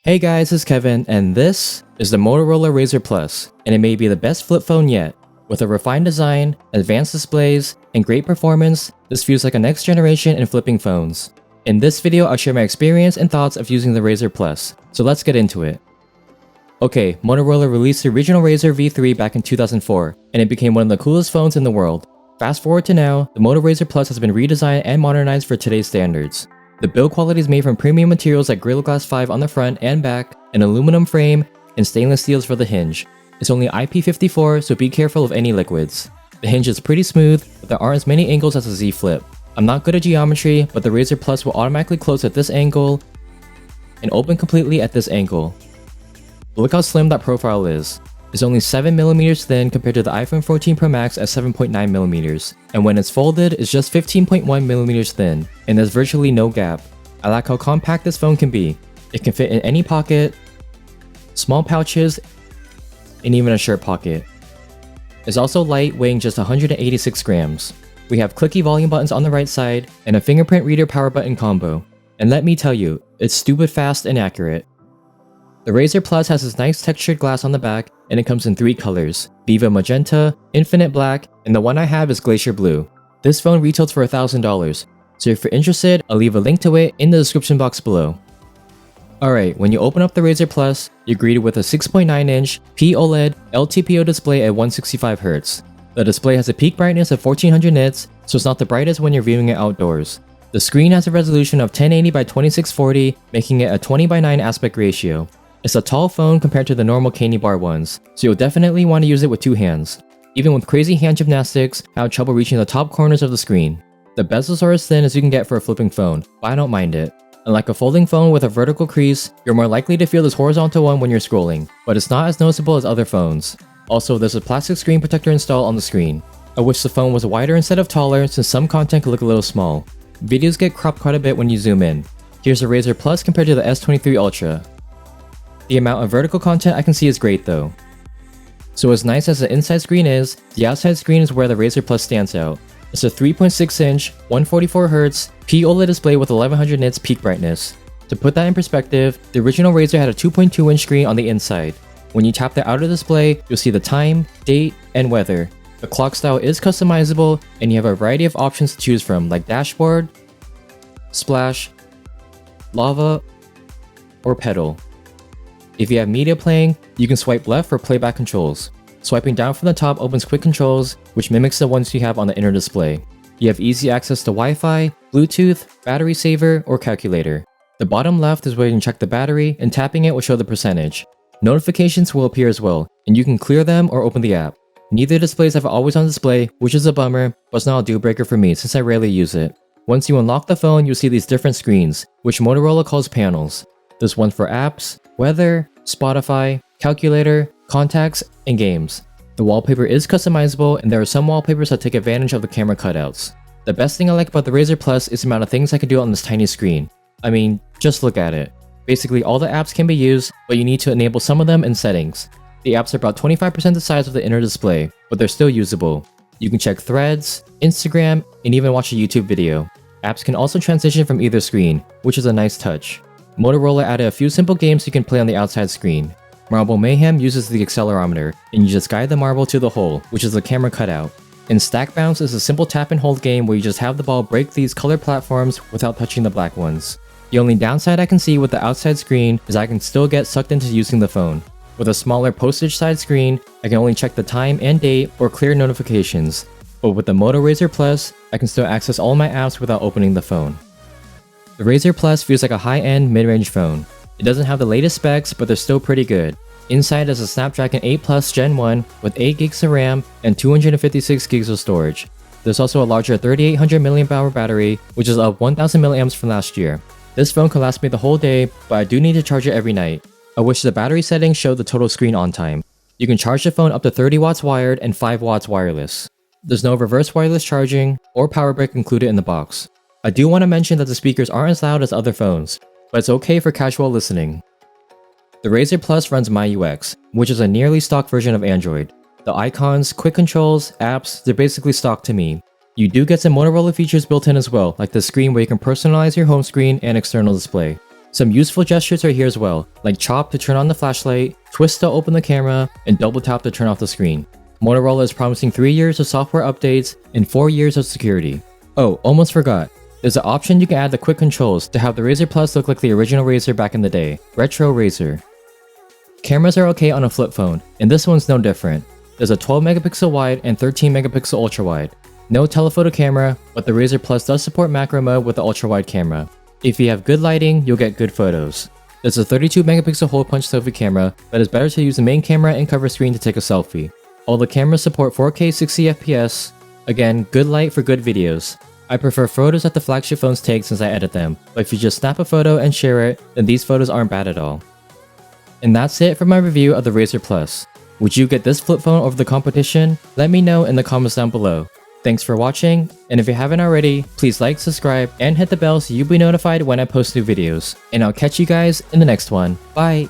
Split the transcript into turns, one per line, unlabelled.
Hey guys, it's Kevin, and this is the Motorola Razr Plus, and it may be the best flip phone yet. With a refined design, advanced displays, and great performance, this feels like a next generation in flipping phones. In this video, I'll share my experience and thoughts of using the Razr Plus, so let's get into it. Okay, Motorola released the original Razr V3 back in 2004, and it became one of the coolest phones in the world. Fast forward to now, the Moto Razr Plus has been redesigned and modernized for today's standards. The build quality is made from premium materials like Gorilla Glass 5 on the front and back, an aluminum frame, and stainless steels for the hinge. It's only IP54, so be careful of any liquids. The hinge is pretty smooth, but there aren't as many angles as a Z Flip. I'm not good at geometry, but the Razr Plus will automatically close at this angle and open completely at this angle. But look how slim that profile is. It's only 7mm thin compared to the iPhone 14 Pro Max at 7.9mm, and when it's folded, it's just 15.1mm thin, and there's virtually no gap. I like how compact this phone can be. It can fit in any pocket, small pouches, and even a shirt pocket. It's also light, weighing just 186 grams. We have clicky volume buttons on the right side, and a fingerprint reader power button combo. And let me tell you, it's stupid fast and accurate. The Razr Plus has this nice textured glass on the back, and it comes in 3 colors: Viva Magenta, Infinite Black, and the one I have is Glacier Blue. This phone retails for $1,000, so if you're interested, I'll leave a link to it in the description box below. Alright, when you open up the Razr Plus, you're greeted with a 6.9-inch POLED LTPO display at 165Hz. The display has a peak brightness of 1400 nits, so it's not the brightest when you're viewing it outdoors. The screen has a resolution of 1080 by 2640, making it a 20:9 aspect ratio. It's a tall phone compared to the normal candy bar ones, so you'll definitely want to use it with 2 hands. Even with crazy hand gymnastics, I have trouble reaching the top corners of the screen. The bezels are as thin as you can get for a flipping phone, but I don't mind it. Unlike a folding phone with a vertical crease, you're more likely to feel this horizontal one when you're scrolling, but it's not as noticeable as other phones. Also, there's a plastic screen protector installed on the screen. I wish the phone was wider instead of taller, since some content could look a little small. Videos get cropped quite a bit when you zoom in. Here's the Razr Plus compared to the S23 Ultra. The amount of vertical content I can see is great though. So as nice as the inside screen is, the outside screen is where the Razr Plus stands out. It's a 3.6-inch, 144Hz POLED display with 1100 nits peak brightness. To put that in perspective, the original Razr had a 2.2-inch screen on the inside. When you tap the outer display, you'll see the time, date, and weather. The clock style is customizable, and you have a variety of options to choose from like dashboard, splash, lava, or pedal. If you have media playing, you can swipe left for playback controls. Swiping down from the top opens quick controls, which mimics the ones you have on the inner display. You have easy access to Wi-Fi, Bluetooth, battery saver, or calculator. The bottom left is where you can check the battery, and tapping it will show the percentage. Notifications will appear as well, and you can clear them or open the app. Neither displays have always on display, which is a bummer, but it's not a deal breaker for me since I rarely use it. Once you unlock the phone, you'll see these different screens, which Motorola calls panels. There's one for apps, weather, Spotify, calculator, contacts, and games. The wallpaper is customizable, and there are some wallpapers that take advantage of the camera cutouts. The best thing I like about the Razr Plus is the amount of things I can do on this tiny screen. I mean, just look at it. Basically all the apps can be used, but you need to enable some of them in settings. The apps are about 25% the size of the inner display, but they're still usable. You can check threads, Instagram, and even watch a YouTube video. Apps can also transition from either screen, which is a nice touch. Motorola added a few simple games you can play on the outside screen. Marble Mayhem uses the accelerometer, and you just guide the marble to the hole, which is the camera cutout. And Stack Bounce is a simple tap and hold game where you just have the ball break these colored platforms without touching the black ones. The only downside I can see with the outside screen is I can still get sucked into using the phone. With a smaller postage size screen, I can only check the time and date or clear notifications. But with the Moto Razr Plus, I can still access all my apps without opening the phone. The Razr Plus feels like a high-end mid-range phone. It doesn't have the latest specs, but they're still pretty good. Inside is a Snapdragon 8 Plus Gen 1 with 8GB of RAM and 256GB of storage. There's also a larger 3800mAh battery, which is up 1000mAh from last year. This phone can last me the whole day, but I do need to charge it every night. I wish the battery settings showed the total screen on time. You can charge the phone up to 30 watts wired and 5 watts wireless. There's no reverse wireless charging or power brick included in the box. I do want to mention that the speakers aren't as loud as other phones, but it's okay for casual listening. The Razr Plus runs MyUX, which is a nearly stock version of Android. The icons, quick controls, apps, they're basically stock to me. You do get some Motorola features built in as well, like the screen where you can personalize your home screen and external display. Some useful gestures are here as well, like chop to turn on the flashlight, twist to open the camera, and double tap to turn off the screen. Motorola is promising 3 years of software updates and 4 years of security. Oh, almost forgot. There's an option you can add the quick controls to have the Razr Plus look like the original Razr back in the day, Retro Razr. Cameras are okay on a flip phone, and this one's no different. There's a 12 megapixel wide and 13 megapixel ultra wide. No telephoto camera, but the Razr Plus does support macro mode with the ultra wide camera. If you have good lighting, you'll get good photos. There's a 32 megapixel hole punch selfie camera, but it's better to use the main camera and cover screen to take a selfie. All the cameras support 4K 60 FPS. Again, good light for good videos. I prefer photos that the flagship phones take since I edit them, but if you just snap a photo and share it, then these photos aren't bad at all. And that's it for my review of the Razr Plus. Would you get this flip phone over the competition? Let me know in the comments down below. Thanks for watching, and if you haven't already, please like, subscribe, and hit the bell so you'll be notified when I post new videos. And I'll catch you guys in the next one. Bye!